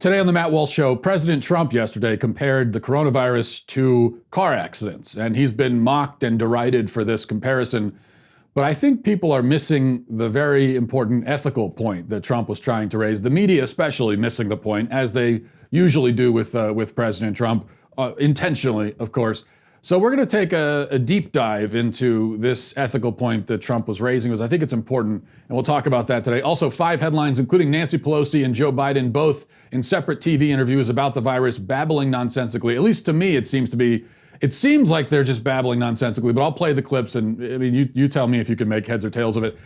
Today on the Matt Walsh Show, President Trump yesterday compared the coronavirus to car accidents, and he's been mocked and derided for this comparison. But I think people are missing the very important ethical point that Trump was trying to raise. The media especially missing the point, as they usually do with President Trump, intentionally, of course. So we're going to take a deep dive into this ethical point that Trump was raising, because I think it's important, and we'll talk about that today. Also, 5 headlines, including Nancy Pelosi and Joe Biden, both in separate TV interviews about the virus, babbling nonsensically. At least to me, it seems like they're just babbling nonsensically, but I'll play the clips, and I mean, you tell me if you can make heads or tails of it.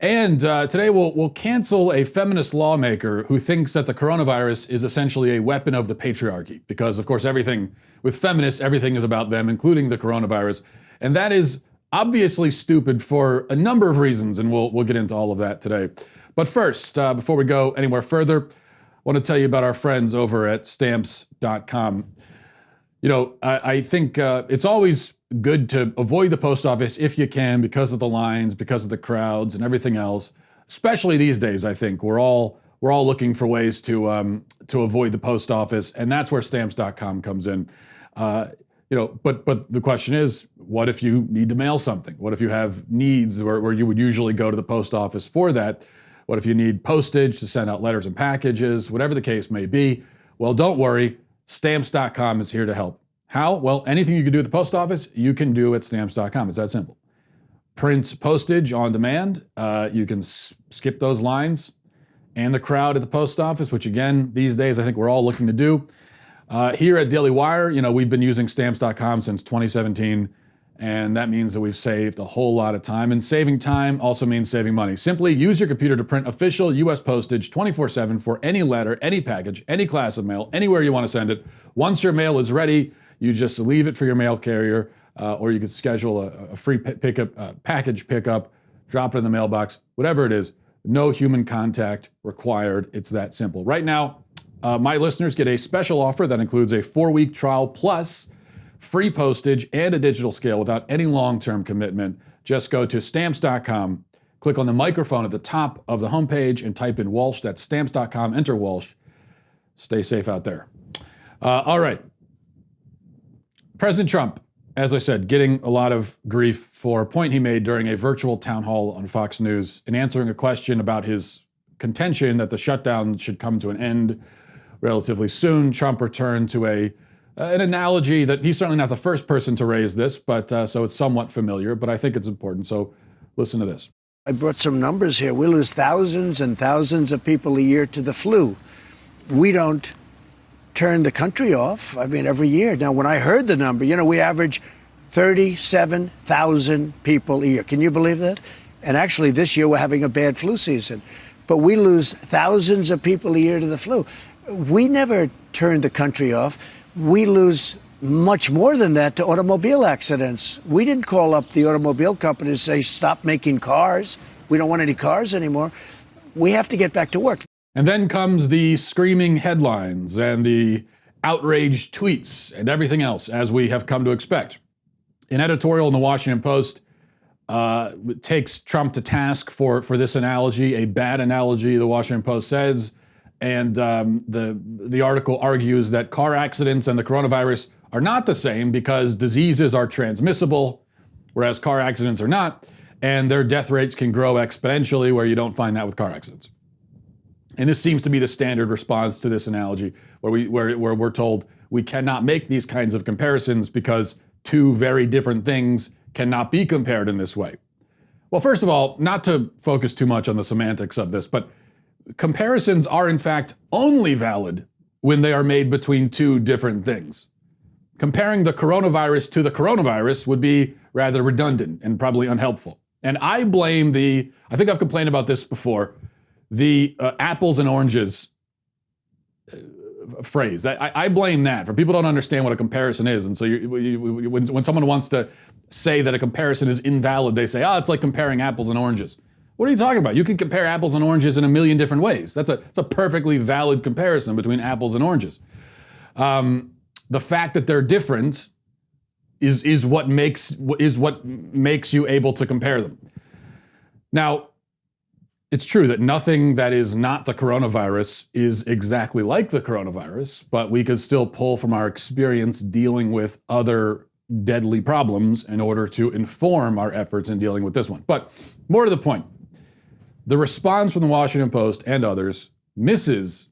And today we'll cancel a feminist lawmaker who thinks that the coronavirus is essentially a weapon of the patriarchy, because of course everything with feminists, everything is about them, including the coronavirus. And that is obviously stupid for a number of reasons, and we'll get into all of that today. But first, before we go anywhere further, I want to tell you about our friends over at stamps.com. You know, I think it's always good to avoid the post office if you can, because of the lines, because of the crowds and everything else. Especially these days, I think we're all looking for ways to avoid the post office, and that's where stamps.com comes in. But the question is, what if you need to mail something? What if you have needs where you would usually go to the post office for that? What if you need postage to send out letters and packages? Whatever the case may be. Well, don't worry. Stamps.com is here to help. How? Well, anything you can do at the post office, you can do at Stamps.com. It's that simple. Print postage on demand. You can skip those lines and the crowd at the post office, which again, these days, I think we're all looking to do. Here at Daily Wire, we've been using Stamps.com since 2017, and that means that we've saved a whole lot of time. And saving time also means saving money. Simply use your computer to print official U.S. postage 24/7 for any letter, any package, any class of mail, anywhere you want to send it. Once your mail is ready, you just leave it for your mail carrier, or you could schedule a free package pickup, drop it in the mailbox, whatever it is. No human contact required. It's that simple. Right now, my listeners get a special offer that includes a 4-week trial plus free postage and a digital scale without any long-term commitment. Just go to stamps.com, click on the microphone at the top of the homepage, and type in Walsh. That's stamps.com. Enter Walsh. Stay safe out there. All right. President Trump, as I said, getting a lot of grief for a point he made during a virtual town hall on Fox News in answering a question about his contention that the shutdown should come to an end relatively soon. Trump returned to an analogy that he's certainly not the first person to raise this, but so it's somewhat familiar, but I think it's important. So listen to this. I brought some numbers here. We lose thousands and thousands of people a year to the flu. We don't turn the country off, every year. Now, when I heard the number, we average 37,000 people a year. Can you believe that? And actually, this year, we're having a bad flu season. But we lose thousands of people a year to the flu. We never turned the country off. We lose much more than that to automobile accidents. We didn't call up the automobile company to say, stop making cars. We don't want any cars anymore. We have to get back to work. And then comes the screaming headlines and the outraged tweets and everything else, as we have come to expect. An editorial in the Washington Post takes Trump to task for this analogy, a bad analogy, the Washington Post says. And the article argues that car accidents and the coronavirus are not the same because diseases are transmissible, whereas car accidents are not. And their death rates can grow exponentially, where you don't find that with car accidents. And this seems to be the standard response to this analogy, where we're told we cannot make these kinds of comparisons because two very different things cannot be compared in this way. Well, first of all, not to focus too much on the semantics of this, but comparisons are in fact only valid when they are made between two different things. Comparing the coronavirus to the coronavirus would be rather redundant and probably unhelpful. And I blame I think I've complained about this before, the apples and oranges phrase. I blame that. For people don't understand what a comparison is. And so when someone wants to say that a comparison is invalid, they say, it's like comparing apples and oranges. What are you talking about? You can compare apples and oranges in a million different ways. That's a perfectly valid comparison between apples and oranges. The fact that they're different is what makes you able to compare them. Now, It's true that nothing that is not the coronavirus is exactly like the coronavirus, but we could still pull from our experience dealing with other deadly problems in order to inform our efforts in dealing with this one. But more to the point, the response from the Washington Post and others misses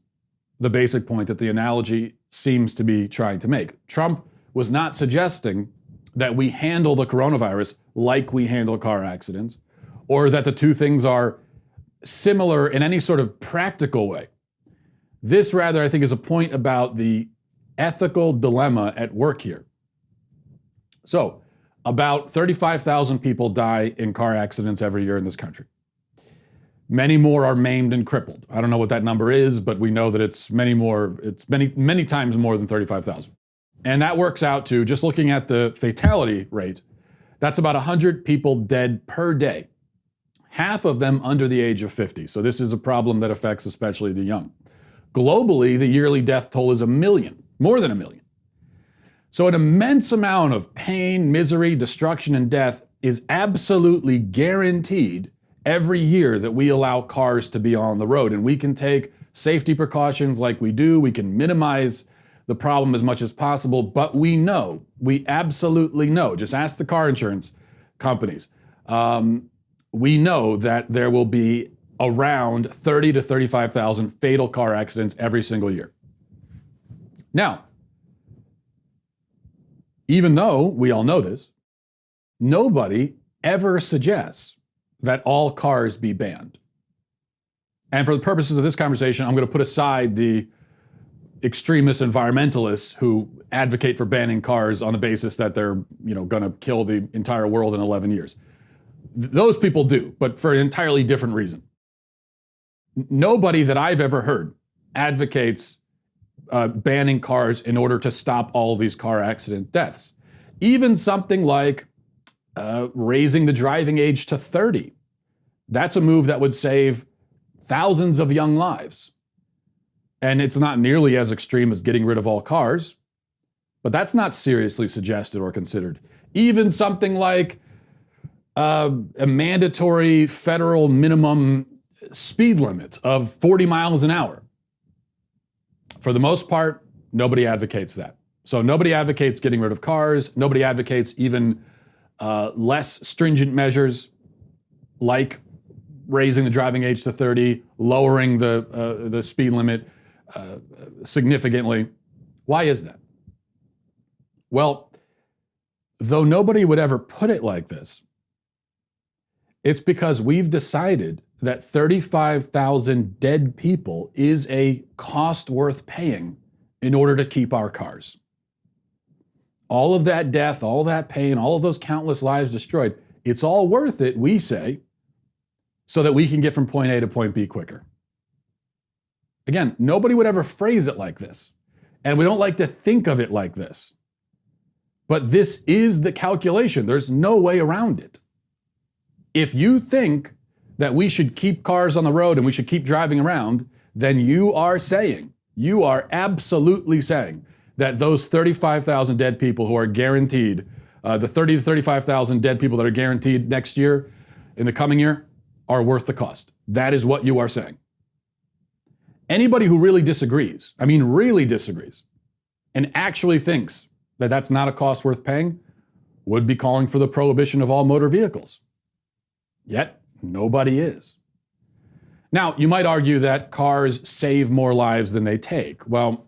the basic point that the analogy seems to be trying to make. Trump was not suggesting that we handle the coronavirus like we handle car accidents, or that the two things are similar in any sort of practical way. This, rather, I think, is a point about the ethical dilemma at work here. So, about 35,000 people die in car accidents every year in this country. Many more are maimed and crippled. I don't know what that number is, but we know that it's many times more than 35,000. And that works out to, just looking at the fatality rate, that's about 100 people dead per day. Half of them under the age of 50. So this is a problem that affects especially the young. Globally, the yearly death toll is 1 million, more than 1 million. So an immense amount of pain, misery, destruction, and death is absolutely guaranteed every year that we allow cars to be on the road. And we can take safety precautions like we do. We can minimize the problem as much as possible. But we absolutely know, just ask the car insurance companies, we know that there will be around 30 to 35,000 fatal car accidents every single year. Now, even though we all know this, nobody ever suggests that all cars be banned. And for the purposes of this conversation, I'm going to put aside the extremist environmentalists who advocate for banning cars on the basis that they're, going to kill the entire world in 11 years. Those people do, but for an entirely different reason. Nobody that I've ever heard advocates banning cars in order to stop all these car accident deaths. Even something like raising the driving age to 30. That's a move that would save thousands of young lives. And it's not nearly as extreme as getting rid of all cars, but that's not seriously suggested or considered. Even something like a mandatory federal minimum speed limit of 40 miles an hour. For the most part, nobody advocates that. So nobody advocates getting rid of cars. Nobody advocates even less stringent measures like raising the driving age to 30, lowering the speed limit significantly. Why is that? Well, though nobody would ever put it like this, it's because we've decided that 35,000 dead people is a cost worth paying in order to keep our cars. All of that death, all that pain, all of those countless lives destroyed, it's all worth it, we say, so that we can get from point A to point B quicker. Again, nobody would ever phrase it like this, and we don't like to think of it like this. But this is the calculation. There's no way around it. If you think that we should keep cars on the road and we should keep driving around, then you are absolutely saying that those 35,000 dead people who are guaranteed, the 30 to 35,000 dead people that are guaranteed next year, in the coming year, are worth the cost. That is what you are saying. Anybody who really disagrees, and actually thinks that that's not a cost worth paying, would be calling for the prohibition of all motor vehicles. Yet, nobody is. Now, you might argue that cars save more lives than they take. Well,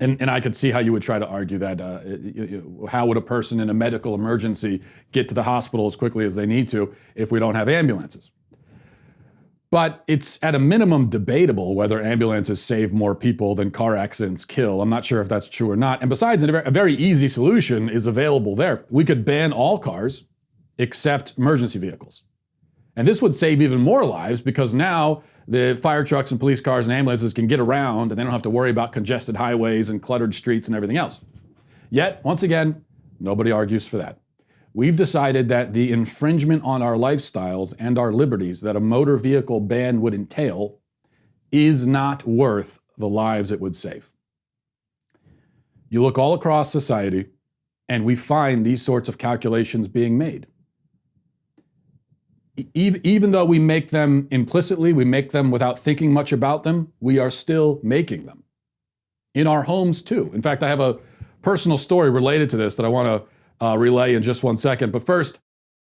and I could see how you would try to argue that. How would a person in a medical emergency get to the hospital as quickly as they need to if we don't have ambulances? But it's at a minimum debatable whether ambulances save more people than car accidents kill. I'm not sure if that's true or not. And besides, a very easy solution is available there. We could ban all cars except emergency vehicles. And this would save even more lives because now the fire trucks and police cars and ambulances can get around and they don't have to worry about congested highways and cluttered streets and everything else. Yet, once again, nobody argues for that. We've decided that the infringement on our lifestyles and our liberties that a motor vehicle ban would entail is not worth the lives it would save. You look all across society and we find these sorts of calculations being made. even though we make them implicitly, we make them without thinking much about them, we are still making them. In our homes too. In fact, I have a personal story related to this that I want to relay in just one second. But first,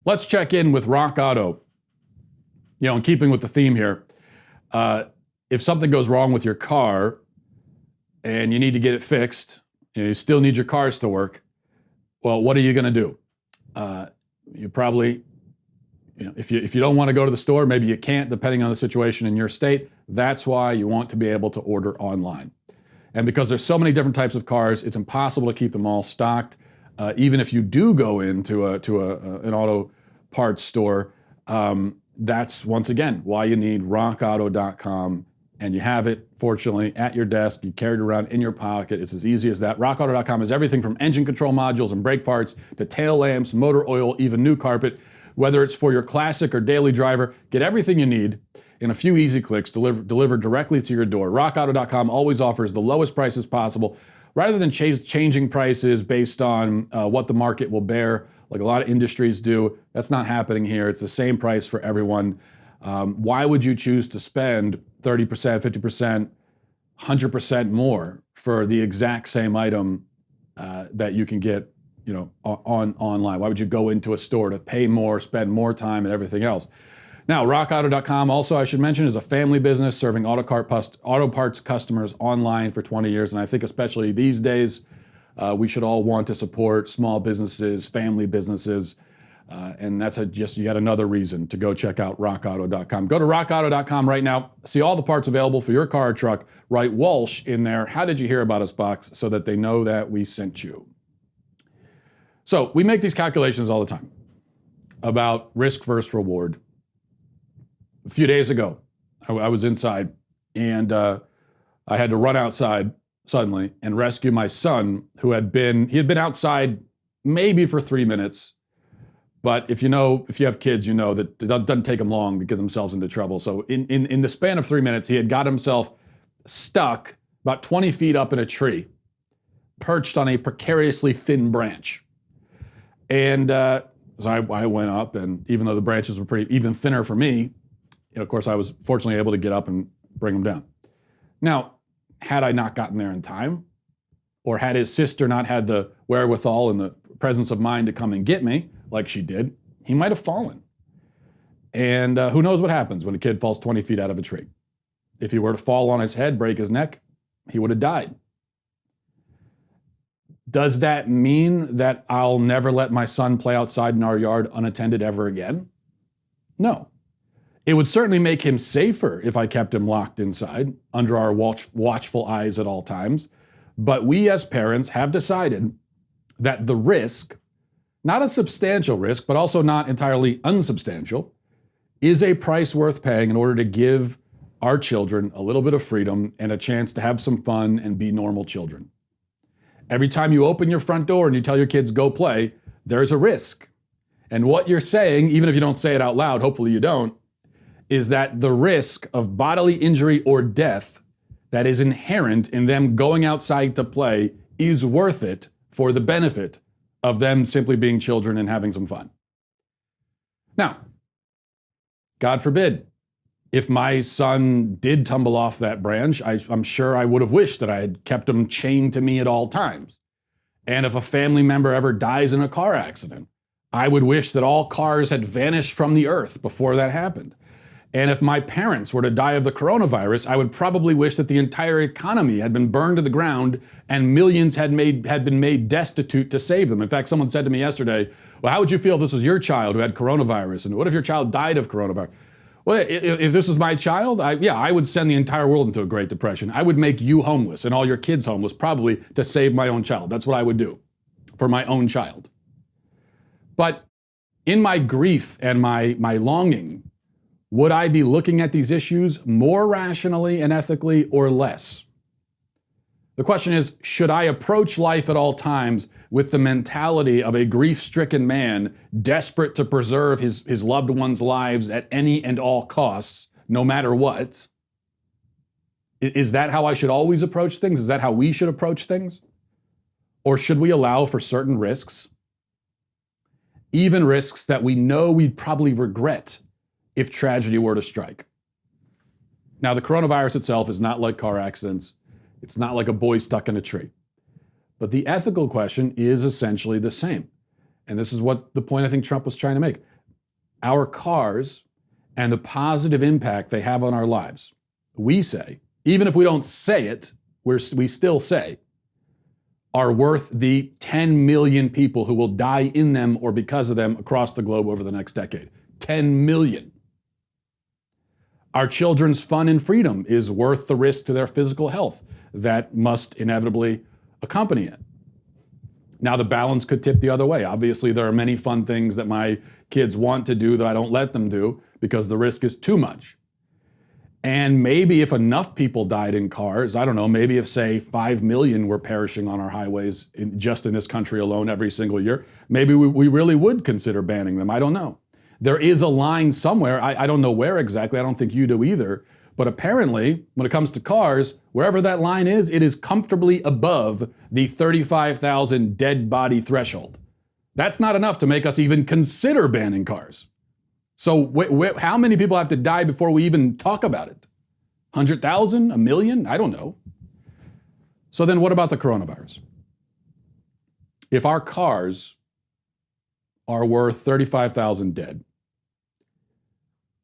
let's check in with Rock Auto. You know, in keeping with the theme here, if something goes wrong with your car and you need to get it fixed, you still need your cars to work, well, what are you going to do? You probably, if you don't want to go to the store, maybe you can't, depending on the situation in your state. That's why you want to be able to order online. And because there's so many different types of cars, it's impossible to keep them all stocked. Even if you do go into an auto parts store, that's once again why you need rockauto.com. And you have it, fortunately, at your desk. You carry it around in your pocket. It's as easy as that. RockAuto.com is everything from engine control modules and brake parts to tail lamps, motor oil, even new carpet. Whether it's for your classic or daily driver, get everything you need in a few easy clicks delivered directly to your door. RockAuto.com always offers the lowest prices possible, rather than changing prices based on what the market will bear, like a lot of industries do. That's not happening here. It's the same price for everyone. Why would you choose to spend 30%, 50%, 100% more for the exact same item that you can get, online? Why would you go into a store to pay more, spend more time, and everything else? Now, RockAuto.com, also I should mention, is a family business serving auto parts customers online for 20 years. And I think especially these days, we should all want to support small businesses, family businesses. And that's just yet another reason to go check out rockauto.com. Go to rockauto.com right now. See all the parts available for your car or truck. Write Walsh in there, "How did you hear about us" box, so that they know that we sent you. So we make these calculations all the time about risk versus reward. A few days ago, I was inside and I had to run outside suddenly and rescue my son, who he had been outside maybe for 3 minutes. But if you have kids, you know that it doesn't take them long to get themselves into trouble. So in the span of 3 minutes, he had got himself stuck about 20 feet up in a tree, perched on a precariously thin branch. And so I went up, and even though the branches were pretty even thinner for me, of course, I was fortunately able to get up and bring him down. Now, had I not gotten there in time, or had his sister not had the wherewithal and the presence of mind to come and get me, like she did, he might have fallen. And who knows what happens when a kid falls 20 feet out of a tree. If he were to fall on his head, break his neck, he would have died. Does that mean that I'll never let my son play outside in our yard unattended ever again? No. It would certainly make him safer if I kept him locked inside under our watchful eyes at all times. But we as parents have decided that the risk, not a substantial risk, but also not entirely unsubstantial, is a price worth paying in order to give our children a little bit of freedom and a chance to have some fun and be normal children. Every time you open your front door and you tell your kids go play, there's a risk. And what you're saying, even if you don't say it out loud, hopefully you don't, is that the risk of bodily injury or death that is inherent in them going outside to play is worth it for the benefit of them simply being children and having some fun. Now, God forbid, if my son did tumble off that branch, I'm sure I would have wished that I had kept him chained to me at all times. And if a family member ever dies in a car accident, I would wish that all cars had vanished from the earth before that happened. And if my parents were to die of the coronavirus, I would probably wish that the entire economy had been burned to the ground and millions had been made destitute to save them. In fact, someone said to me yesterday, well, how would you feel if this was your child who had coronavirus? And what if your child died of coronavirus? Well, if this was my child, I would send the entire world into a Great Depression. I would make you homeless and all your kids homeless, probably to save my own child. That's what I would do for my own child. But in my grief and my longing, would I be looking at these issues more rationally and ethically or less? The question is, should I approach life at all times with the mentality of a grief-stricken man desperate to preserve his loved ones' lives at any and all costs, no matter what? Is that how I should always approach things? Is that how we should approach things? Or should we allow for certain risks, even risks that we know we'd probably regret if tragedy were to strike. Now, the coronavirus itself is not like car accidents. It's not like a boy stuck in a tree. But the ethical question is essentially the same. And this is what the point I think Trump was trying to make. Our cars and the positive impact they have on our lives, we say, even if we don't say it, we still say, are worth the 10 million people who will die in them or because of them across the globe over the next decade. 10 million. Our children's fun and freedom is worth the risk to their physical health that must inevitably accompany it. Now, the balance could tip the other way. Obviously, there are many fun things that my kids want to do that I don't let them do because the risk is too much. And maybe if enough people died in cars, I don't know, maybe if, say, 5 million were perishing on our highways just in this country alone every single year, maybe we really would consider banning them. I don't know. There is a line somewhere. I don't know where exactly. I don't think you do either. But apparently, when it comes to cars, wherever that line is, it is comfortably above the 35,000 dead body threshold. That's not enough to make us even consider banning cars. So how many people have to die before we even talk about it? 100,000? A million? I don't know. So then what about the coronavirus? If our cars are worth 35,000 dead,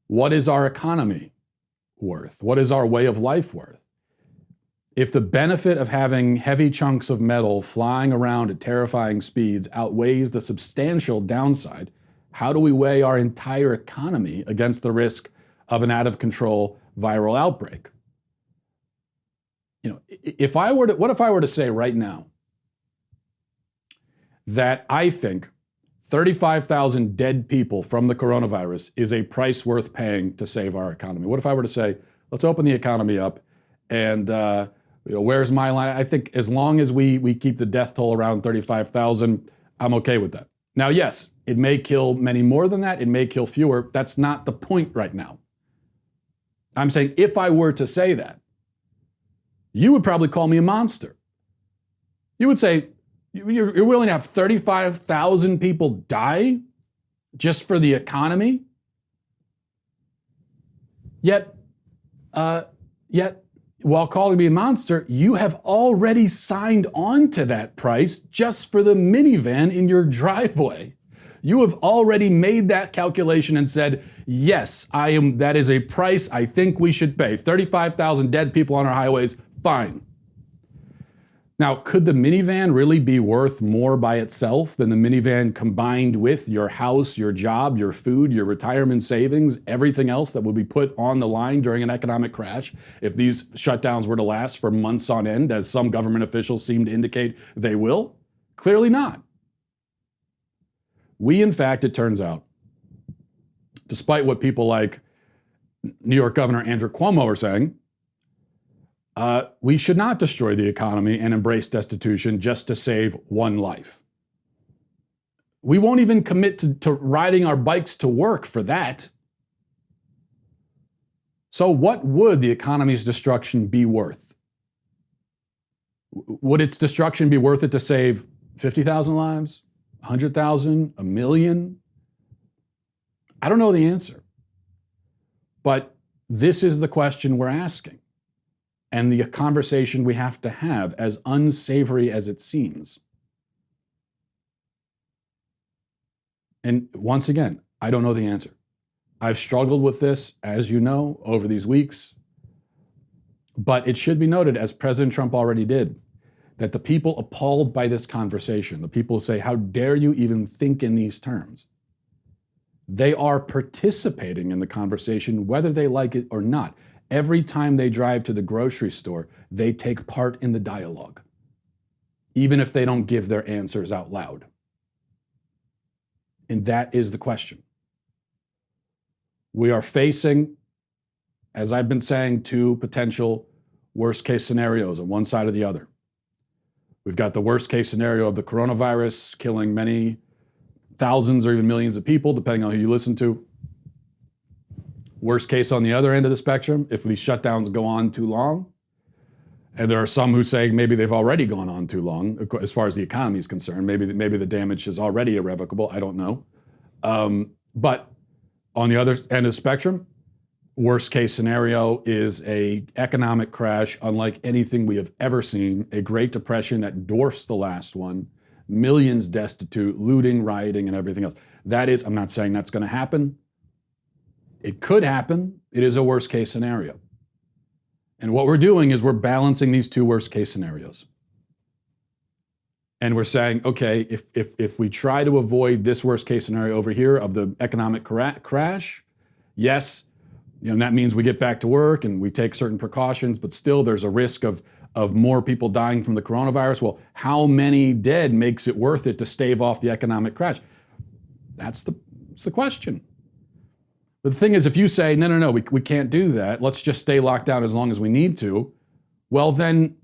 what is our economy worth? What is our way of life worth? If the benefit of having heavy chunks of metal flying around at terrifying speeds outweighs the substantial downside, how do we weigh our entire economy against the risk of an out-of-control viral outbreak? You know, what if I were to say right now that I think 35,000 dead people from the coronavirus is a price worth paying to save our economy? What if I were to say, let's open the economy up and where's my line? I think as long as we keep the death toll around 35,000, I'm okay with that. Now, yes, it may kill many more than that. It may kill fewer. That's not the point right now. I'm saying if I were to say that, you would probably call me a monster. You would say, you're willing to have 35,000 people die just for the economy? Yet, while calling me a monster, you have already signed on to that price just for the minivan in your driveway. You have already made that calculation and said, yes, that is a price I think we should pay. 35,000 dead people on our highways, fine. Now, could the minivan really be worth more by itself than the minivan combined with your house, your job, your food, your retirement savings, everything else that would be put on the line during an economic crash if these shutdowns were to last for months on end, as some government officials seem to indicate they will? Clearly not. We, in fact, it turns out, despite what people like New York Governor Andrew Cuomo are saying, we should not destroy the economy and embrace destitution just to save one life. We won't even commit to riding our bikes to work for that. So what would the economy's destruction be worth? Would its destruction be worth it to save 50,000 lives, 100,000, a million? I don't know the answer. But this is the question we're asking. And the conversation we have to have, as unsavory as it seems. And once again, I don't know the answer. I've struggled with this, as you know, over these weeks. But it should be noted, as President Trump already did, that the people appalled by this conversation, the people who say, how dare you even think in these terms? They are participating in the conversation, whether they like it or not. Every time they drive to the grocery store, they take part in the dialogue, even if they don't give their answers out loud. And that is the question. We are facing, as I've been saying, two potential worst-case scenarios on one side or the other. We've got the worst-case scenario of the coronavirus killing many thousands or even millions of people, depending on who you listen to. Worst case on the other end of the spectrum, if these shutdowns go on too long, and there are some who say maybe they've already gone on too long, as far as the economy is concerned. Maybe the damage is already irrevocable. I don't know. But On the other end of the spectrum, worst case scenario is a economic crash unlike anything we have ever seen, a Great Depression that dwarfs the last one, millions destitute, looting, rioting, and everything else. That is, I'm not saying that's going to happen. It could happen. It is a worst case scenario. And what we're doing is we're balancing these two worst case scenarios. And we're saying, okay, if we try to avoid this worst case scenario over here of the economic crash, yes, that means we get back to work and we take certain precautions, but still there's a risk of more people dying from the coronavirus. Well, how many dead makes it worth it to stave off the economic crash? That's the question. But the thing is, if you say, no, we can't do that, let's just stay locked down as long as we need to, well, then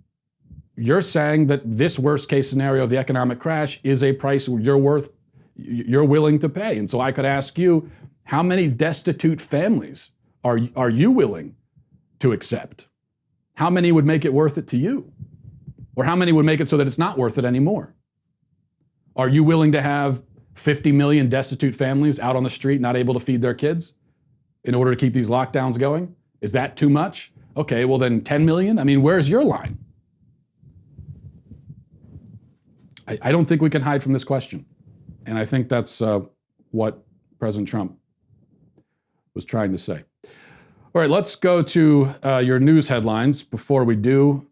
you're saying that this worst case scenario of the economic crash is a price you're willing to pay. And so I could ask you, how many destitute families are you willing to accept? How many would make it worth it to you? Or how many would make it so that it's not worth it anymore? Are you willing to have 50 million destitute families out on the street not able to feed their kids in order to keep these lockdowns going? Is that too much? Okay, well then 10 million? I mean, where's your line? I don't think we can hide from this question. And I think that's what President Trump was trying to say. All right, let's go to your news headlines. Before we do,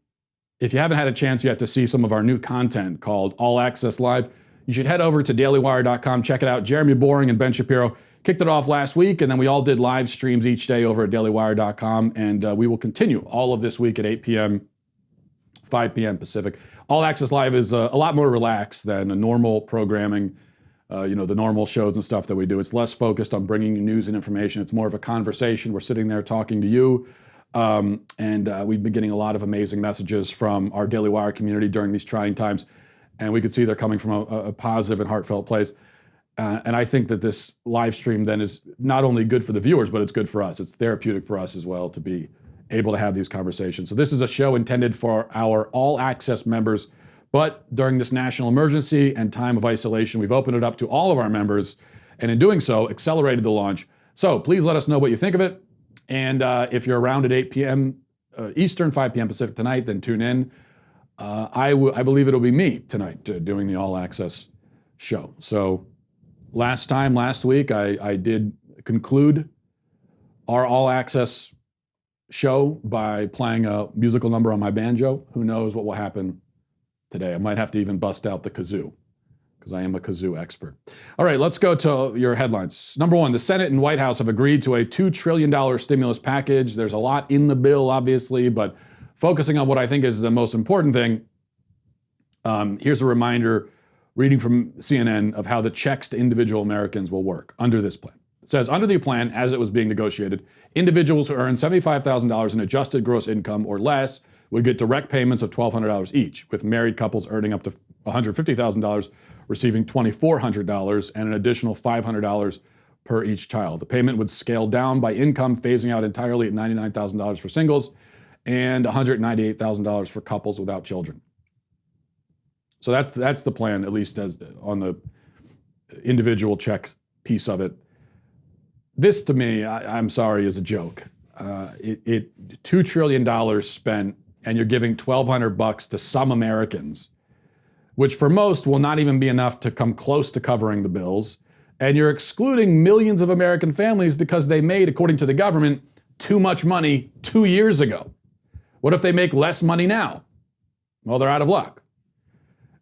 if you haven't had a chance yet to see some of our new content called All Access Live, you should head over to dailywire.com, check it out. Jeremy Boring and Ben Shapiro kicked it off last week, and then we all did live streams each day over at dailywire.com, and we will continue all of this week at 8 p.m., 5 p.m. Pacific. All Access Live is a lot more relaxed than a normal programming, the normal shows and stuff that we do. It's less focused on bringing you news and information. It's more of a conversation. We're sitting there talking to you, and we've been getting a lot of amazing messages from our Daily Wire community during these trying times, and we could see they're coming from a positive and heartfelt place. And I think that this live stream then is not only good for the viewers, but it's good for us. It's therapeutic for us as well to be able to have these conversations. So this is a show intended for our all access members, but during this national emergency and time of isolation, we've opened it up to all of our members, and in doing so, accelerated the launch. So please let us know what you think of it. And if you're around at 8 p.m. Eastern, 5 p.m. Pacific tonight, then tune in. I believe it'll be me tonight doing the all access show. So last week, I did conclude our all access show by playing a musical number on my banjo. Who knows what will happen today? I might have to even bust out the kazoo, because I am a kazoo expert. All right, let's go to your headlines. Number one, the Senate and White House have agreed to a $2 trillion stimulus package. There's a lot in the bill, obviously, but focusing on what I think is the most important thing, here's a reminder, reading from CNN, of how the checks to individual Americans will work under this plan. It says, under the plan, as it was being negotiated, individuals who earn $75,000 in adjusted gross income or less would get direct payments of $1,200 each, with married couples earning up to $150,000 receiving $2,400 and an additional $500 per each child. The payment would scale down by income, phasing out entirely at $99,000 for singles and $198,000 for couples without children. So that's the plan, at least as on the individual check piece of it. This, to me, I'm sorry, is a joke. $2 trillion spent, and you're giving $1,200 to some Americans, which for most will not even be enough to come close to covering the bills. And you're excluding millions of American families because they made, according to the government, too much money 2 years ago. What if they make less money now? Well, they're out of luck.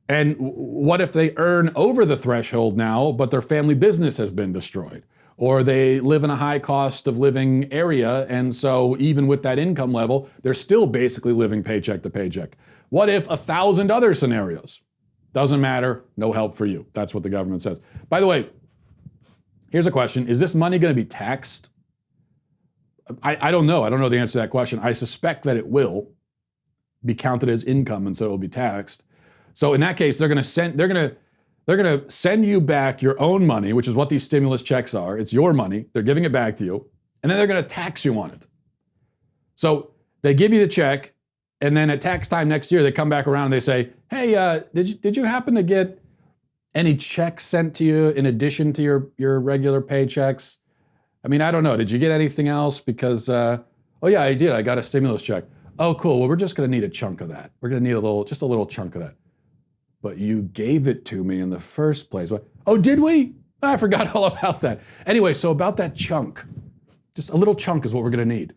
And what if they earn over the threshold now, but their family business has been destroyed? Or they live in a high cost of living area, and so even with that income level, they're still basically living paycheck to paycheck. What if 1,000 other scenarios? Doesn't matter, no help for you. That's what the government says. By the way, here's a question. Is this money going to be taxed? I don't know. I don't know the answer to that question. I suspect that it will be counted as income, and so it will be taxed. So in that case, they're going to send you back your own money, which is what these stimulus checks are. It's your money. They're giving it back to you, and then they're going to tax you on it. So they give you the check, and then at tax time next year, they come back around and they say, "Hey, did you happen to get any checks sent to you in addition to your regular paychecks? I mean, I don't know. Did you get anything else? Because, oh yeah, I did. I got a stimulus check. Oh, cool. Well, we're just going to need a chunk of that. We're going to need just a little chunk of that. But you gave it to me in the first place. What? Oh, did we? I forgot all about that. Anyway, so about that chunk, just a little chunk is what we're going to need.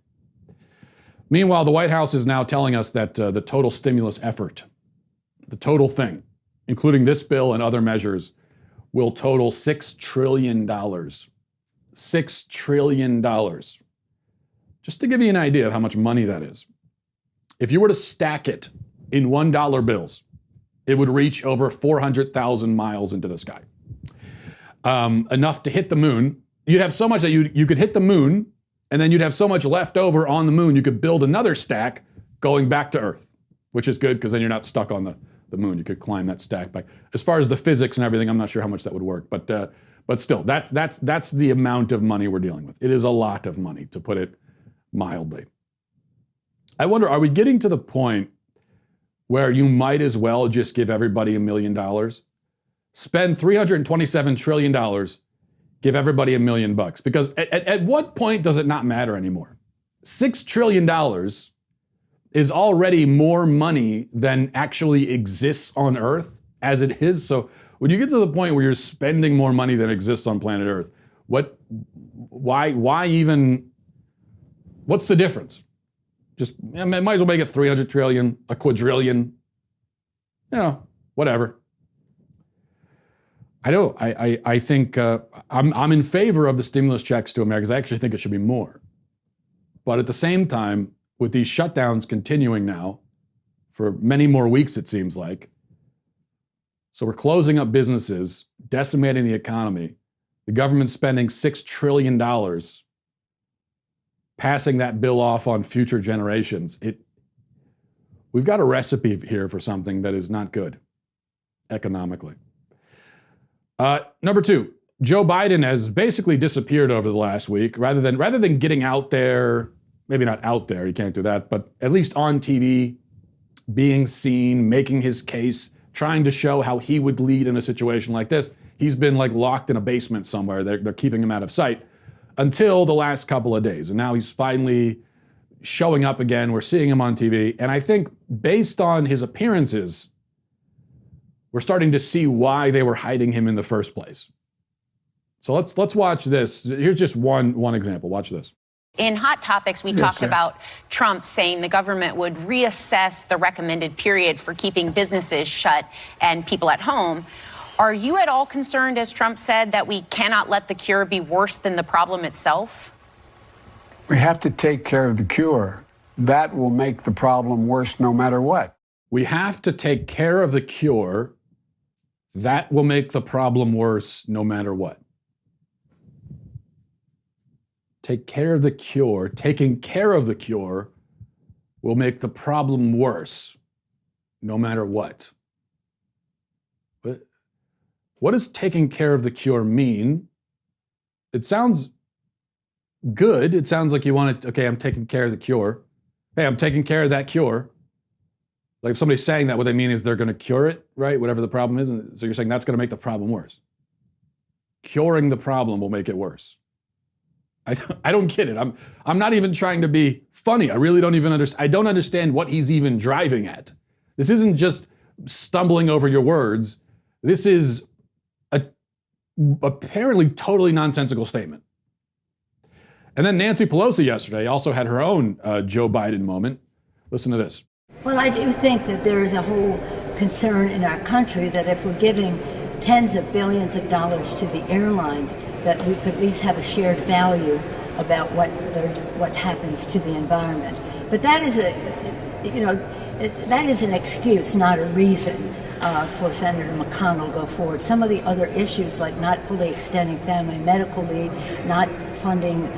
Meanwhile, the White House is now telling us that the total stimulus effort, the total thing, including this bill and other measures, will total $6 trillion. $6 trillion. Just to give you an idea of how much money that is. If you were to stack it in $1 bills, it would reach over 400,000 miles into the sky. Enough to hit the moon. You'd have so much that you could hit the moon, and then you'd have so much left over on the moon, you could build another stack going back to Earth, which is good because then you're not stuck on the moon. You could climb that stack back. As far as the physics and everything, I'm not sure how much that would work, but still, that's the amount of money we're dealing with. It is a lot of money, to put it mildly. I wonder, are we getting to the point where you might as well just give everybody $1 million? Spend $327 trillion, give everybody $1 million bucks. Because at what point does it not matter anymore? $6 trillion is already more money than actually exists on Earth as it is. So when you get to the point where you're spending more money than exists on planet Earth, why even, what's the difference? Just, I might as well make it 300 trillion, a quadrillion, whatever. I think I'm in favor of the stimulus checks to Americans. I actually think it should be more. But at the same time, with these shutdowns continuing now for many more weeks, it seems like, so we're closing up businesses, decimating the economy, the government spending $6 trillion, passing that bill off on future generations. We've got a recipe here for something that is not good economically. Number two, Joe Biden has basically disappeared over the last week. Rather than getting out there, maybe not out there, he can't do that, but at least on TV, being seen, making his case, trying to show how he would lead in a situation like this. He's been like locked in a basement somewhere. They're keeping him out of sight until the last couple of days. And now he's finally showing up again. We're seeing him on TV. And I think based on his appearances, we're starting to see why they were hiding him in the first place. So let's watch this. Here's just one example. Watch this. In Hot Topics, we talked about Trump saying the government would reassess the recommended period for keeping businesses shut and people at home. Are you at all concerned, as Trump said, that we cannot let the cure be worse than the problem itself? We have to take care of the cure. That will make the problem worse no matter what. We have to take care of the cure. That will make the problem worse no matter what. Take care of the cure. Taking care of the cure will make the problem worse no matter what. But what does taking care of the cure mean? It sounds good. It sounds like you want to, okay, I'm taking care of the cure. Hey, I'm taking care of that cure. Like if somebody's saying that, what they mean is they're going to cure it, right? Whatever the problem is. And so you're saying that's going to make the problem worse. Curing the problem will make it worse. I don't get it. I'm not even trying to be funny. I really don't even understand. I don't understand what he's even driving at. This isn't just stumbling over your words. This is a apparently totally nonsensical statement. And then Nancy Pelosi yesterday also had her own Joe Biden moment. Listen to this. Well, I do think that there is a whole concern in our country that if we're giving tens of billions of dollars to the airlines, that we could at least have a shared value about what happens to the environment. But that is that is an excuse, not a reason for Senator McConnell to go forward. Some of the other issues, like not fully extending family medical leave, not funding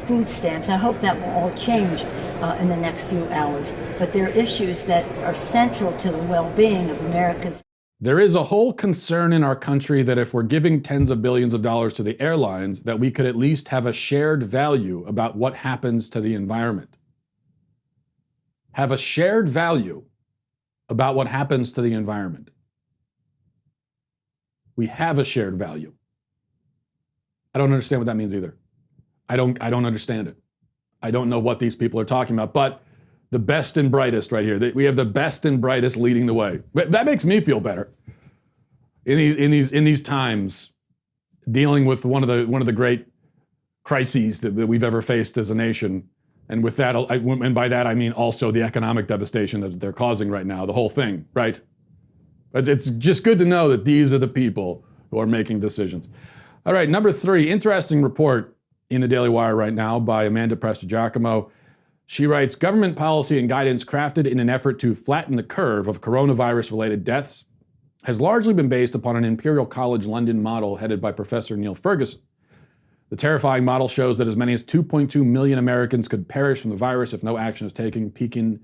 food stamps, I hope that will all change in the next few hours. But there are issues that are central to the well-being of Americans. There is a whole concern in our country that if we're giving tens of billions of dollars to the airlines, that we could at least have a shared value about what happens to the environment. Have a shared value about what happens to the environment. We have a shared value. I don't understand what that means either. I don't understand it. I don't know what these people are talking about, but the best and brightest right here. We have the best and brightest leading the way. That makes me feel better. In these times, dealing with one of the great crises that we've ever faced as a nation, and with that, and by that I mean also the economic devastation that they're causing right now, the whole thing, right? It's just good to know that these are the people who are making decisions. All right, number 3, interesting report in the Daily Wire right now by Amanda Prestigiacomo. She writes, government policy and guidance crafted in an effort to flatten the curve of coronavirus-related deaths has largely been based upon an Imperial College London model headed by Professor Neil Ferguson. The terrifying model shows that as many as 2.2 million Americans could perish from the virus if no action is taken, peaking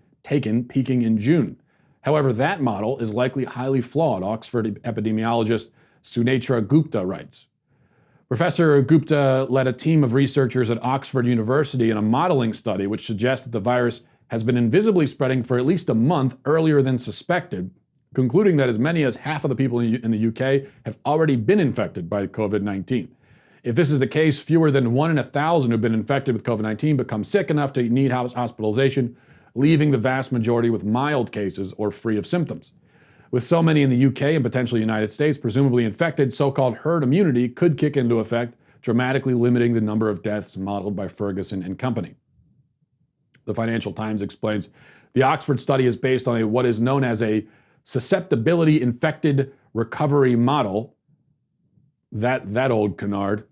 in June. However, that model is likely highly flawed, Oxford epidemiologist Sunetra Gupta writes. Professor Gupta led a team of researchers at Oxford University in a modeling study which suggests that the virus has been invisibly spreading for at least a month earlier than suspected, concluding that as many as half of the people in the UK have already been infected by COVID-19. If this is the case, fewer than 1 in 1,000 who've been infected with COVID-19 become sick enough to need hospitalization, leaving the vast majority with mild cases or free of symptoms. With so many in the UK and potentially the United States presumably infected, so-called herd immunity could kick into effect, dramatically limiting the number of deaths modeled by Ferguson and company. The Financial Times explains, the Oxford study is based on what is known as a susceptibility infected recovery model, that old canard,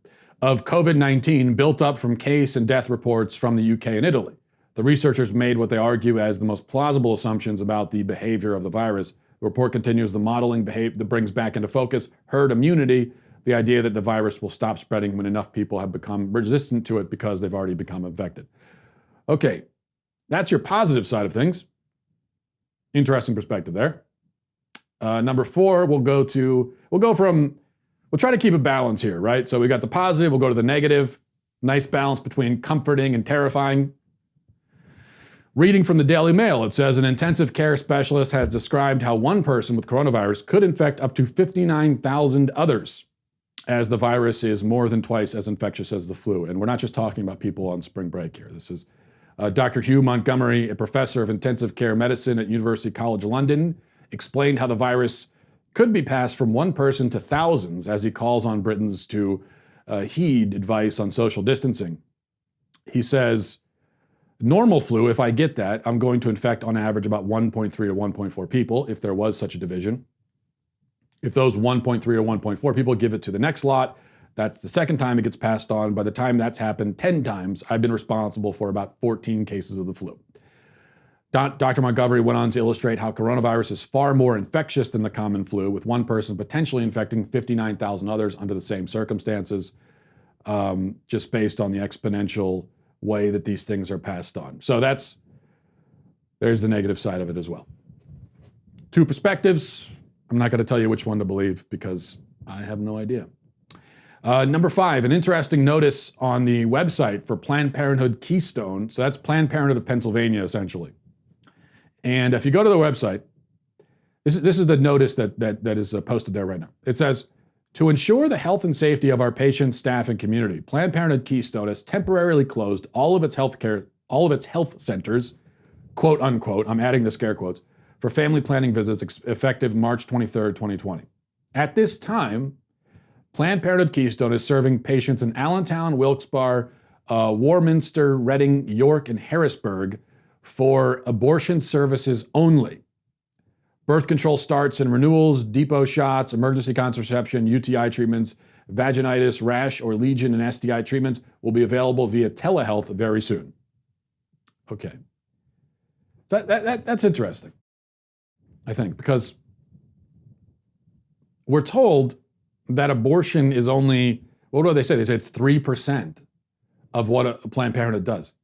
of COVID-19 built up from case and death reports from the UK and Italy. The researchers made what they argue as the most plausible assumptions about the behavior of the virus. The report continues the modeling that brings back into focus herd immunity, the idea that the virus will stop spreading when enough people have become resistant to it because they've already become infected. Okay, that's your positive side of things. Interesting perspective there. Number 4, we'll try to keep a balance here, right? So we got the positive, we'll go to the negative. Nice balance between comforting and terrifying. Reading from the Daily Mail, it says an intensive care specialist has described how one person with coronavirus could infect up to 59,000 others, as the virus is more than twice as infectious as the flu. And we're not just talking about people on spring break here. This is Dr. Hugh Montgomery, a professor of intensive care medicine at University College London, explained how the virus could be passed from one person to thousands as he calls on Britons to heed advice on social distancing. He says, normal flu, if I get that, I'm going to infect on average about 1.3 or 1.4 people, if there was such a division. If those 1.3 or 1.4 people give it to the next lot, that's the second time it gets passed on. By the time that's happened 10 times, I've been responsible for about 14 cases of the flu. Dr. Montgomery went on to illustrate how coronavirus is far more infectious than the common flu, with one person potentially infecting 59,000 others under the same circumstances, just based on the exponential way that these things are passed on. So there's the negative side of it as well. 2 perspectives. I'm not going to tell you which one to believe because I have no idea. Number 5, an interesting notice on the website for Planned Parenthood Keystone. So that's Planned Parenthood of Pennsylvania, essentially. And if you go to the website, this is the notice that is posted there right now. It says, to ensure the health and safety of our patients, staff, and community, Planned Parenthood Keystone has temporarily closed all of its health centers, quote unquote, I'm adding the scare quotes, for family planning visits effective March 23rd, 2020. At this time, Planned Parenthood Keystone is serving patients in Allentown, Wilkes-Barre, Warminster, Reading, York, and Harrisburg for abortion services only. Birth control starts and renewals, depot shots, emergency contraception, UTI treatments, vaginitis, rash, or legion and STI treatments will be available via telehealth very soon. Okay. So that's interesting, I think, because we're told that abortion is only, what do they say? They say it's 3% of what a Planned Parenthood does.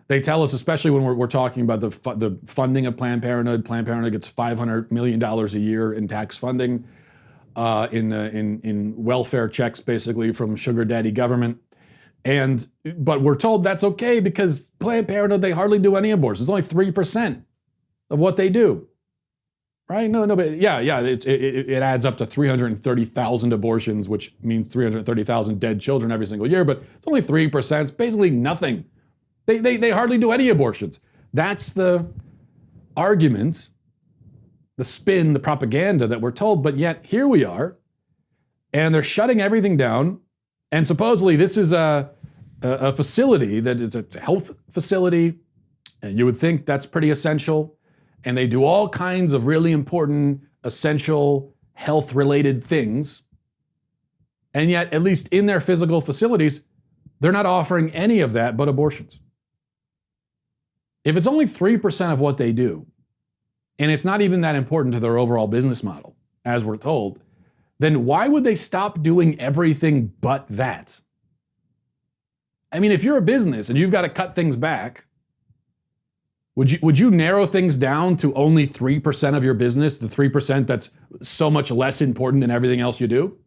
They tell us, especially when we're talking about the funding of Planned Parenthood gets $500 million a year in tax funding, in welfare checks, basically, from sugar daddy government. But we're told that's okay because Planned Parenthood, they hardly do any abortions. It's only 3% of what they do. right? No, but yeah, it adds up to 330,000 abortions, which means 330,000 dead children every single year, but it's only 3%. It's basically nothing. They hardly do any abortions. That's the argument, the spin, the propaganda that we're told, but yet here we are, and they're shutting everything down, and supposedly this is a facility that is a health facility, and you would think that's pretty essential, and they do all kinds of really important, essential, health-related things, and yet, at least in their physical facilities, they're not offering any of that but abortions. If it's only 3% of what they do, and it's not even that important to their overall business model, as we're told, then why would they stop doing everything but that? I mean, if you're a business and you've got to cut things back, would you narrow things down to only 3% of your business, the 3% that's so much less important than everything else you do?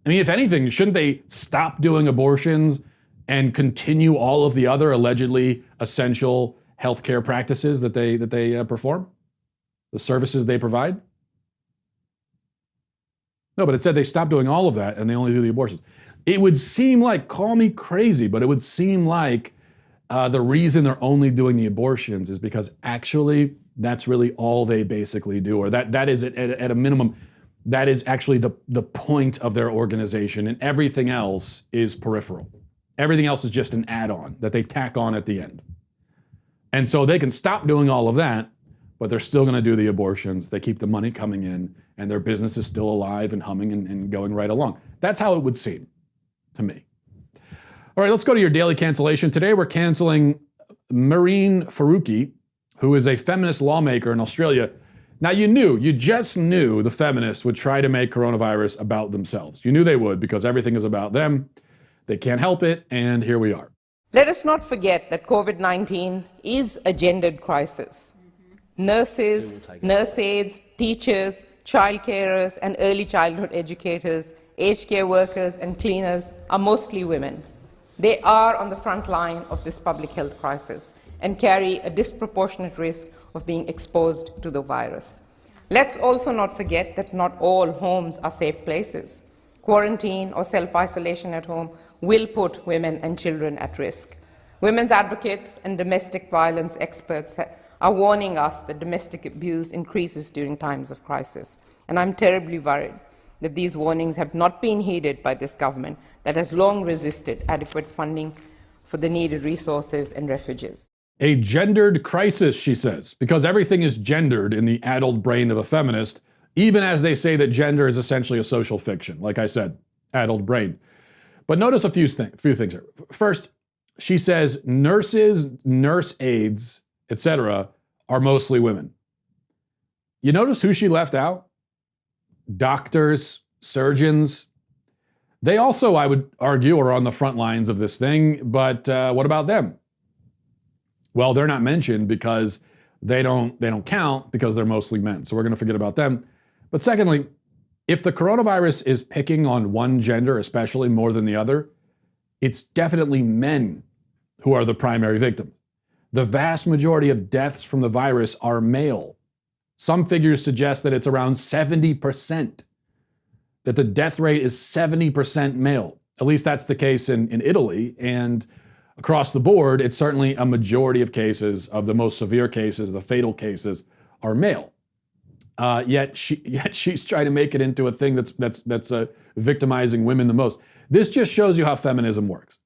I mean, if anything, shouldn't they stop doing abortions and continue all of the other allegedly essential healthcare practices that they perform, the services they provide? No, but it said they stopped doing all of that and they only do the abortions. It would seem like, call me crazy, but it would seem like the reason they're only doing the abortions is because actually that's really all they basically do, or that is at a minimum, that is actually the point of their organization, and everything else is peripheral. Everything else is just an add-on that they tack on at the end. And so they can stop doing all of that, but they're still going to do the abortions. They keep the money coming in, and their business is still alive and humming and going right along. That's how it would seem to me. All right, let's go to your daily cancellation. Today we're canceling Mehreen Faruqi, who is a feminist lawmaker in Australia. Now you just knew the feminists would try to make coronavirus about themselves. You knew they would, because everything is about them. They can't help it, and here we are. Let us not forget that COVID-19 is a gendered crisis. Nurses, nurse aides, teachers, child carers, and early childhood educators, aged care workers, and cleaners are mostly women. They are on the front line of this public health crisis and carry a disproportionate risk of being exposed to the virus. Let's also not forget that not all homes are safe places. Quarantine or self-isolation at home will put women and children at risk. Women's advocates and domestic violence experts are warning us that domestic abuse increases during times of crisis. And I'm terribly worried that these warnings have not been heeded by this government that has long resisted adequate funding for the needed resources and refuges. A gendered crisis, she says, because everything is gendered in the addled brain of a feminist, even as they say that gender is essentially a social fiction. Like I said, addled brain. But notice a few things here. First, she says nurses, nurse aides, etc., are mostly women. You notice who she left out? Doctors, surgeons. They also, I would argue, are on the front lines of this thing, but what about them? Well, they're not mentioned because they don't count because they're mostly men. So we're going to forget about them. But secondly, if the coronavirus is picking on one gender, especially more than the other, it's definitely men who are the primary victim. The vast majority of deaths from the virus are male. Some figures suggest that it's around 70%, that the death rate is 70% male. At least that's the case in Italy. And across the board, it's certainly a majority of cases, of the most severe cases, the fatal cases, are male. Yet she's trying to make it into a thing that's victimizing women the most. This just shows you how feminism works.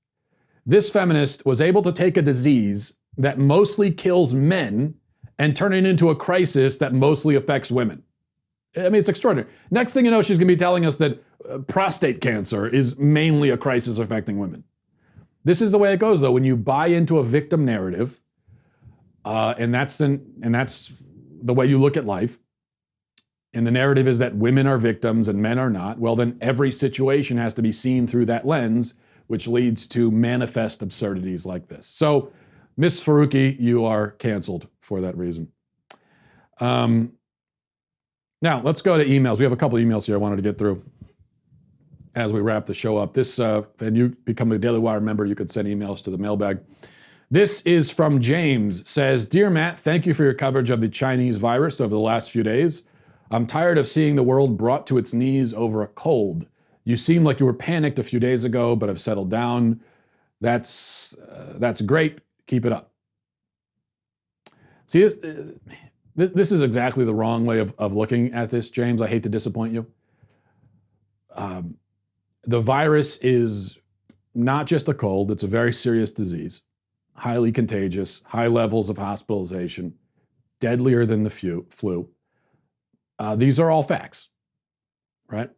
This feminist was able to take a disease that mostly kills men and turn it into a crisis that mostly affects women. I mean, it's extraordinary. Next thing you know, she's going to be telling us that prostate cancer is mainly a crisis affecting women. This is the way it goes, though. When you buy into a victim narrative, and that's the way you look at life, and the narrative is that women are victims and men are not, well, then every situation has to be seen through that lens, which leads to manifest absurdities like this. So, Miss Faruqi, you are canceled for that reason. Now, let's go to emails. We have a couple emails here I wanted to get through as we wrap the show up. And you become a Daily Wire member, you could send emails to the mailbag. This is from James, says, Dear Matt, thank you for your coverage of the Chinese virus over the last few days. I'm tired of seeing the world brought to its knees over a cold. You seemed like you were panicked a few days ago, but have settled down. That's great. Keep it up. See, this is exactly the wrong way of looking at this, James. I hate to disappoint you. The virus is not just a cold. It's a very serious disease, highly contagious, high levels of hospitalization, deadlier than the flu. These are all facts, right?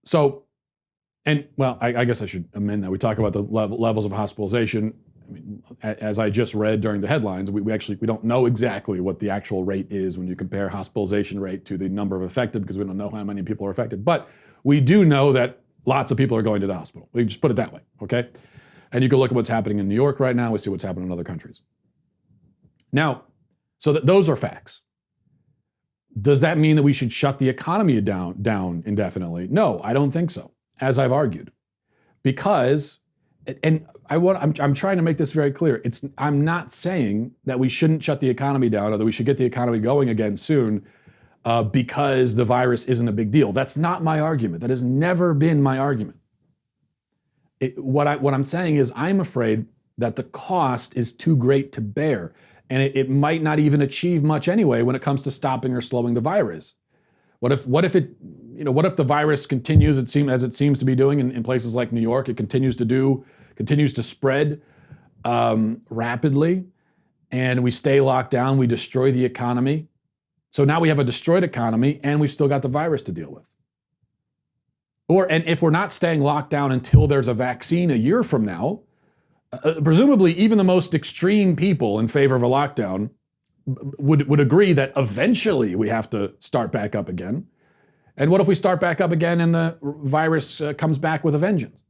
So, and well, I guess I should amend that. We talk about the levels of hospitalization. I mean, as I just read during the headlines, we don't know exactly what the actual rate is when you compare hospitalization rate to the number of affected, because we don't know how many people are affected. But we do know that lots of people are going to the hospital. We just put it that way, okay? And you can look at what's happening in New York right now. We see what's happening in other countries. Now, so those are facts. Does that mean that we should shut the economy down indefinitely? No, I don't think so, as I've argued. Because, and I'm trying to make this very clear. I'm not saying that we shouldn't shut the economy down or that we should get the economy going again soon because the virus isn't a big deal. That's not my argument. That has never been my argument. What I'm saying is I'm afraid that the cost is too great to bear, and it might not even achieve much anyway when it comes to stopping or slowing the virus. What if the virus continues as it seems to be doing in places like New York? It continues to spread rapidly, and we stay locked down. We destroy the economy. So now we have a destroyed economy, and we've still got the virus to deal with. And if we're not staying locked down until there's a vaccine a year from now, presumably even the most extreme people in favor of a lockdown would agree that eventually we have to start back up again. And what if we start back up again and the virus comes back with a vengeance?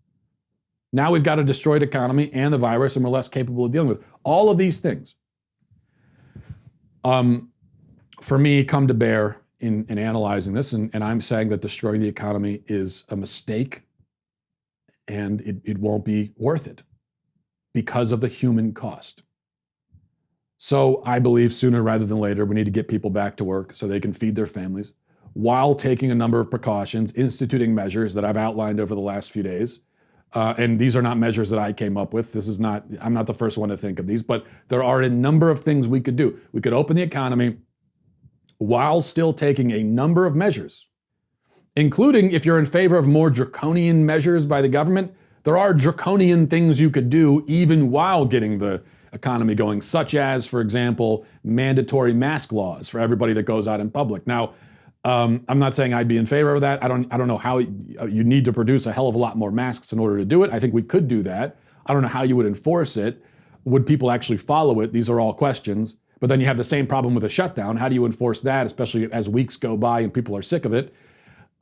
Now we've got a destroyed economy and the virus, and we're less capable of dealing with all of these things. For me, come to bear in analyzing this, and I'm saying that destroying the economy is a mistake, and it won't be worth it because of the human cost. So I believe sooner rather than later, we need to get people back to work so they can feed their families while taking a number of precautions, instituting measures that I've outlined over the last few days. And these are not measures that I came up with. I'm not the first one to think of these, but there are a number of things we could do. We could open the economy while still taking a number of measures, including if you're in favor of more draconian measures by the government. There are draconian things you could do even while getting the economy going, such as, for example, mandatory mask laws for everybody that goes out in public. Now, I'm not saying I'd be in favor of that. I don't know how you need to produce a hell of a lot more masks in order to do it. I think we could do that. I don't know how you would enforce it. Would people actually follow it? These are all questions. But then you have the same problem with a shutdown. How do you enforce that, especially as weeks go by and people are sick of it?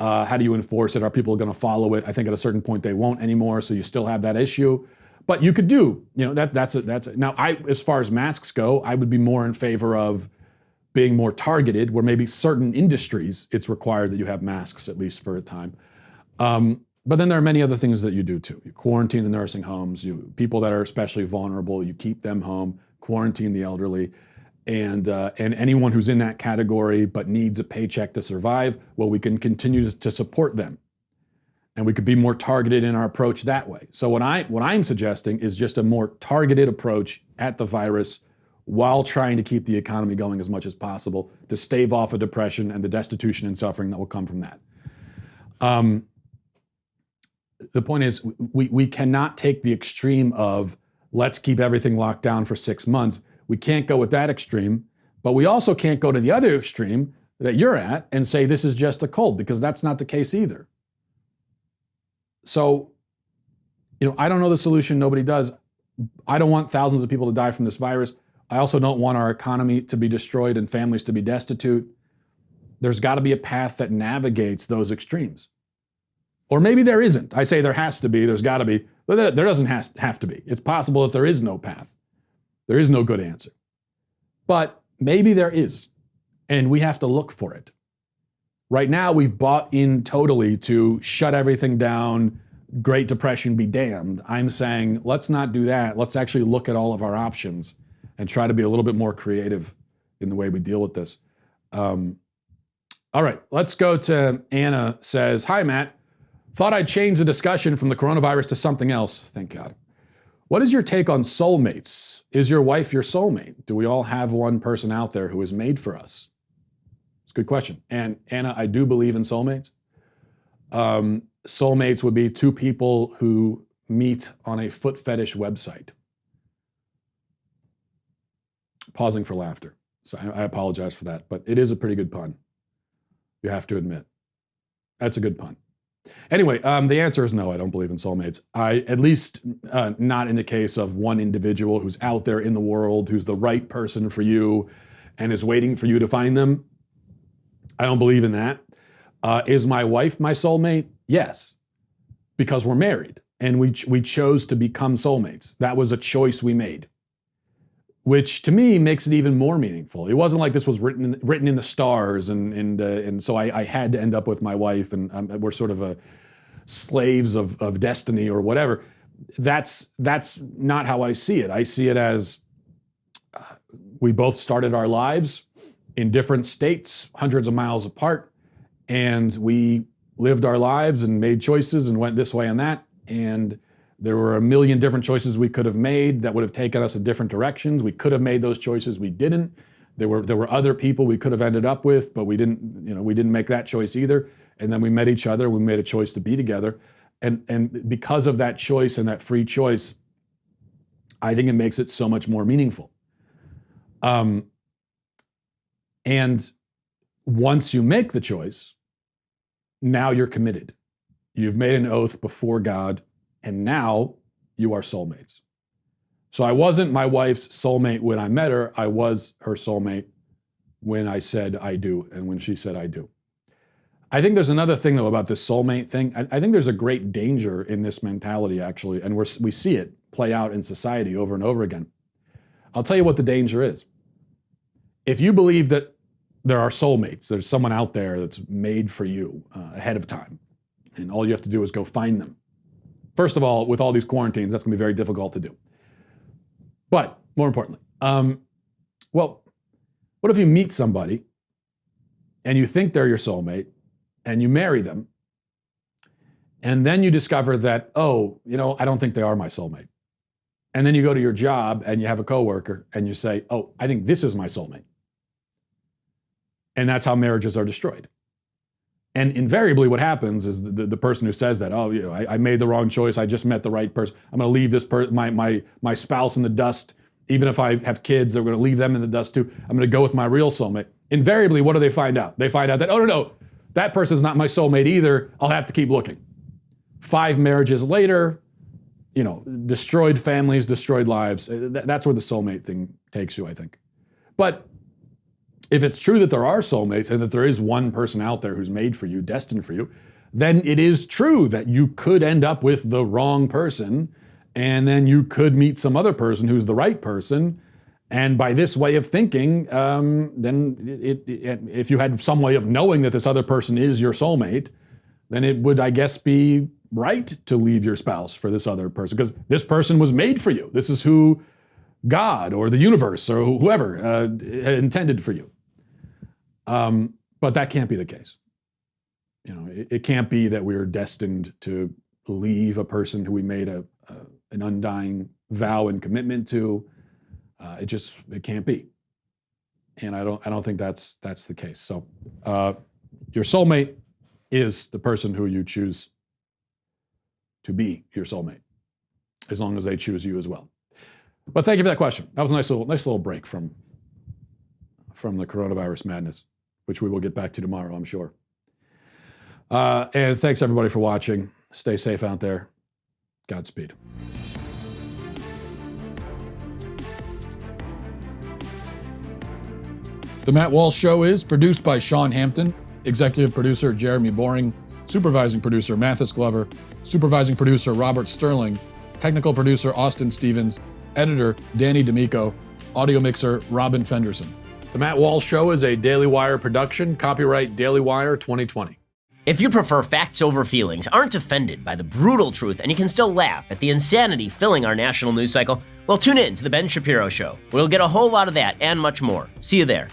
How do you enforce it? Are people going to follow it? I think at a certain point they won't anymore, so you still have that issue. But you could do, that's it. Now, as far as masks go, I would be more in favor of being more targeted, where maybe certain industries, it's required that you have masks at least for a time. But then there are many other things that you do too. You quarantine the nursing homes, people that are especially vulnerable, you keep them home, quarantine the elderly. And anyone who's in that category but needs a paycheck to survive, well, we can continue to support them. And we could be more targeted in our approach that way. So what I'm suggesting is just a more targeted approach at the virus while trying to keep the economy going as much as possible to stave off a depression and the destitution and suffering that will come from that. The point is, we cannot take the extreme of let's keep everything locked down for 6 months. We can't go with that extreme, but we also can't go to the other extreme that you're at and say this is just a cold, because that's not the case either. So, I don't know the solution. Nobody does. I don't want thousands of people to die from this virus. I also don't want our economy to be destroyed and families to be destitute. There's got to be a path that navigates those extremes. Or maybe there isn't. I say there has to be, there's got to be, but there doesn't have to be. It's possible that there is no path. There is no good answer. But maybe there is, and we have to look for it. Right now, we've bought in totally to shut everything down, Great Depression be damned. I'm saying, let's not do that. Let's actually look at all of our options and try to be a little bit more creative in the way we deal with this. All right, let's go to Anna says, hi, Matt. Thought I'd change the discussion from the coronavirus to something else. Thank God. What is your take on soulmates? Is your wife your soulmate? Do we all have one person out there who is made for us? It's a good question. And Anna, I do believe in soulmates. Soulmates would be two people who meet on a foot fetish website. Pausing for laughter. So I apologize for that, but it is a pretty good pun. You have to admit. That's a good pun. Anyway, the answer is no, I don't believe in soulmates. At least not in the case of one individual who's out there in the world, who's the right person for you and is waiting for you to find them. I don't believe in that. Is my wife my soulmate? Yes, because we're married and we chose to become soulmates. That was a choice we made, which to me makes it even more meaningful. It wasn't like this was written in the stars, and so I had to end up with my wife, and we're sort of slaves of destiny or whatever. That's not how I see it. I see it as we both started our lives in different states, hundreds of miles apart, and we lived our lives and made choices and went this way and that, and there were a million different choices we could have made that would have taken us in different directions. We could have made those choices. We didn't. There were other people we could have ended up with, but we didn't make that choice either. And then we met each other. We made a choice to be together. And because of that choice and that free choice, I think it makes it so much more meaningful. And once you make the choice, now you're committed. You've made an oath before God, and now you are soulmates. So I wasn't my wife's soulmate when I met her. I was her soulmate when I said I do and when she said I do. I think there's another thing, though, about this soulmate thing. I think there's a great danger in this mentality, actually, and we see it play out in society over and over again. I'll tell you what the danger is. If you believe that there are soulmates, there's someone out there that's made for you ahead of time, and all you have to do is go find them. First of all, with all these quarantines, that's going to be very difficult to do. But more importantly, well, what if you meet somebody and you think they're your soulmate and you marry them, and then you discover that, oh, I don't think they are my soulmate. And then you go to your job and you have a coworker and you say, oh, I think this is my soulmate. And that's how marriages are destroyed. And invariably what happens is the person who says that, oh, I made the wrong choice, I just met the right person, I'm gonna leave this my spouse in the dust, even if I have kids, they're gonna leave them in the dust too, I'm gonna go with my real soulmate. Invariably, what do they find out? They find out that, oh no, that person's not my soulmate either, I'll have to keep looking. 5 marriages later, destroyed families, destroyed lives. That's where the soulmate thing takes you, I think. But if it's true that there are soulmates and that there is one person out there who's made for you, destined for you, then it is true that you could end up with the wrong person, and then you could meet some other person who's the right person. And by this way of thinking, then if you had some way of knowing that this other person is your soulmate, then it would, I guess, be right to leave your spouse for this other person, because this person was made for you. This is who God or the universe or whoever intended for you. But that can't be the case. It can't be that we're destined to leave a person who we made an undying vow and commitment to. It can't be. And I don't think that's the case. So your soulmate is the person who you choose to be your soulmate, as long as they choose you as well. But thank you for that question. That was a nice little break from the coronavirus madness, which we will get back to tomorrow, I'm sure. And thanks everybody for watching. Stay safe out there. Godspeed. The Matt Walsh Show is produced by Sean Hampton, executive producer Jeremy Boring, supervising producer Mathis Glover, supervising producer Robert Sterling, technical producer Austin Stevens, editor Danny D'Amico, audio mixer Robin Fenderson. The Matt Walsh Show is a Daily Wire production, copyright Daily Wire 2020. If you prefer facts over feelings, aren't offended by the brutal truth, and you can still laugh at the insanity filling our national news cycle, well, tune in to The Ben Shapiro Show. We'll get a whole lot of that and much more. See you there.